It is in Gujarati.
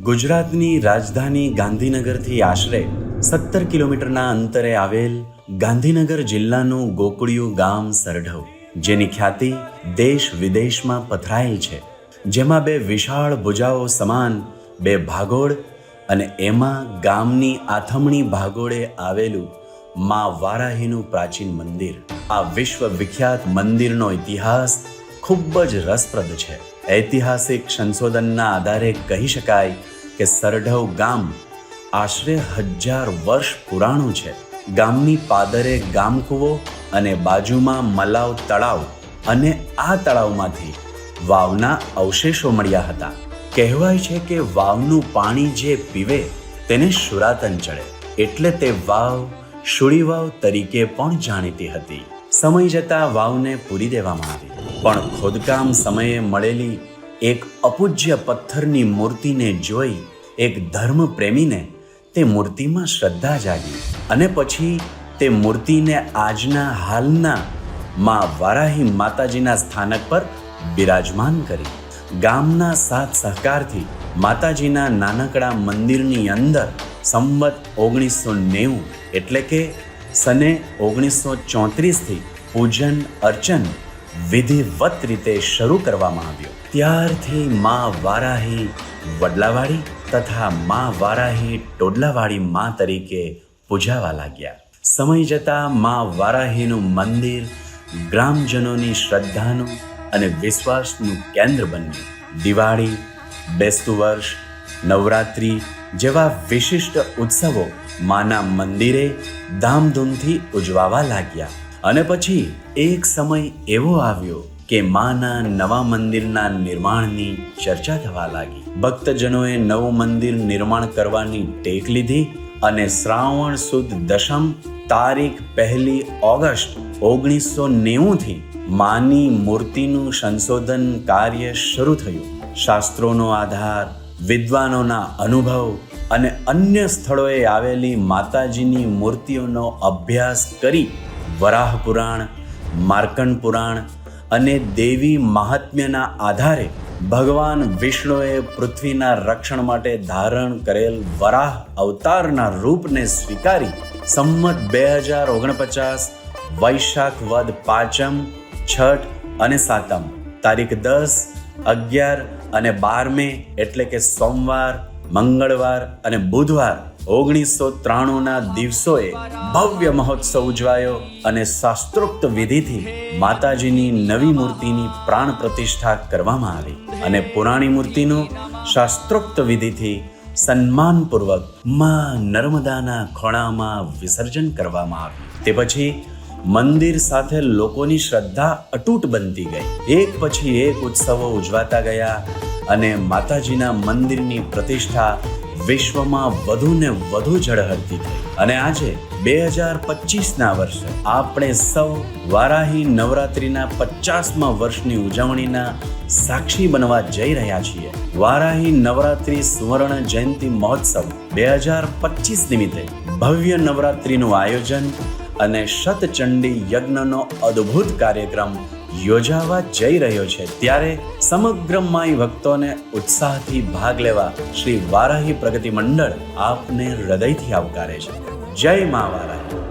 ગુજરાતની રાજધાની ગાંધીનગરથી આશરે 17 કિલોમીટરના અંતરે આવેલ ગાંધીનગર જિલ્લાનું ગોકુળિયું ગામ સરઢવ, જેની ખ્યાતિ દેશ વિદેશમાં પથરાયેલ છે, જેમાં બે વિશાળ ભુજાઓ સમાન બે ભાગોળ અને એમાં ગામની આથમણી ભાગોળે આવેલું મા વારાહીનું પ્રાચીન મંદિર. આ વિશ્વ વિખ્યાત મંદિરનો ઇતિહાસ ખૂબ જ રસપ્રદ છે. ઐતિહાસિક સંશોધનના આધારે કહી શકાય કે સરઢવ ગામ આશરે 1000 વર્ષ પુરાણું છે. ગામની પાદરે ગામકૂવો અને બાજુમાં મલાવ તળાવ અને આ તળાવમાંથી વાવના અવશેષો મળ્યા હતા. કહેવાય છે કે વાવનું પાણી જે પીવે તેને શુરાતન ચડે, એટલે તે વાવ શુળી વાવ તરીકે પણ જાણીતી હતી. સમય જતાં વાવને પૂરી દેવામાં આવી, પણ ખોદકામ સમયે મળેલી એક અપૂજ્ય પથ્થરની મૂર્તિને જોઈ એક ધર્મ પ્રેમીને તે મૂર્તિમાં શ્રદ્ધા જાગી અને પછી તે મૂર્તિને આજના હાલના મા વારાહી માતાજીના સ્થાનક પર બિરાજમાન કરી. ગામના સાથ સહકારથી માતાજીના નાનકડા મંદિરની અંદર સંવત 1990 એટલે કે સને 1934થી પૂજન અર્ચન વિધિવત રીતે શરૂ કરવામાં આવ્યો. ત્યારથી મા વારાહી વડલાવાડી તથા મા વારાહી ટોડલાવાડી મા તરીકે પૂજાવા લાગ્યા. સમય જતાં મા વારાહીનું મંદિર ગ્રામજનોની શ્રદ્ધાનું અને વિશ્વાસનું કેન્દ્ર બન્યું. દિવાળી, બેસતું વર્ષ, નવરાત્રિ જેવા વિશિષ્ટ ઉત્સવો માના મંદિરે ધામધૂમથી ઉજવાવા લાગ્યા. અને પછી એક સમય એવો આવ્યો કે માના નવા મંદિરના નિર્માણની ચર્ચા થવા લાગી. ભક્તજનોએ નવું મંદિર નિર્માણ કરવાની ટેક લીધી અને શ્રાવણ સુદ દશમ તારીખ 1 ઓગસ્ટ 1990થી માની મૂર્તિનું સંશોધન કાર્ય શરૂ થયું. શાસ્ત્રોનો આધાર, વિદ્વાનોના અનુભવ અને અન્ય સ્થળોએ આવેલી માતાજીની મૂર્તિઓનો અભ્યાસ કરી વરાહ પુરાણ, માર્કંડ પુરાણ અને દેવી મહાત્મ્યના આધારે ભગવાન વિષ્ણુએ પૃથ્વીના રક્ષણ માટે ધારણ કરેલ વરાહ અવતારના રૂપને સ્વીકારી સંમત 2049 વૈશાખ વદ પાંચમ, છઠ અને સાતમ તારીખ 10, 11 અને 12 મે એટલે કે સોમવાર, મંગળવાર અને બુધવાર 1993ના દિવસોએ ભવ્ય મહોત્સવ ઉજવાયો અને શાસ્ત્રોક્ત વિધિથી માતાજીની નવી મૂર્તિની પ્રાણ પ્રતિષ્ઠા કરવામાં આવી અને પુરાણી મૂર્તિનું શાસ્ત્રોક્ત વિધિથી સન્માનપૂર્વક મા નર્મદાના ખોળામાં વિસર્જન કરવામાં આવ્યું. તે પછી મંદિર સાથે લોકોની શ્રદ્ધા અતૂટ બનતી ગઈ. એક પછી એક ઉત્સવો ઉજવાતા ગયા અને માતાજીના મંદિરની પ્રતિષ્ઠા વિશ્વમાં વધુ ને વધુ ઝળહળતી થઈ. અને આજે 2025ના વર્ષે આપણે સૌ વારાહી નવરાત્રિના 50મા વર્ષની ઉજવણીના સાક્ષી બનવા જઈ રહ્યા છીએ. વારાહી નવરાત્રિ સુવર્ણ જયંતિ મહોત્સવ 2025 નિમિત્તે ભવ્ય નવરાત્રિનું આયોજન અને શતચંડી યજ્ઞનો અદ્ભુત કાર્યક્રમ યોજાવા જઈ રહ્યો છે. ત્યારે સમગ્ર માઈ ભક્તોને ઉત્સાહથી ભાગ લેવા શ્રી વારાહી પ્રગતિ મંડળ આપને હૃદયથી આવકારે છે. જય મા વારાહી.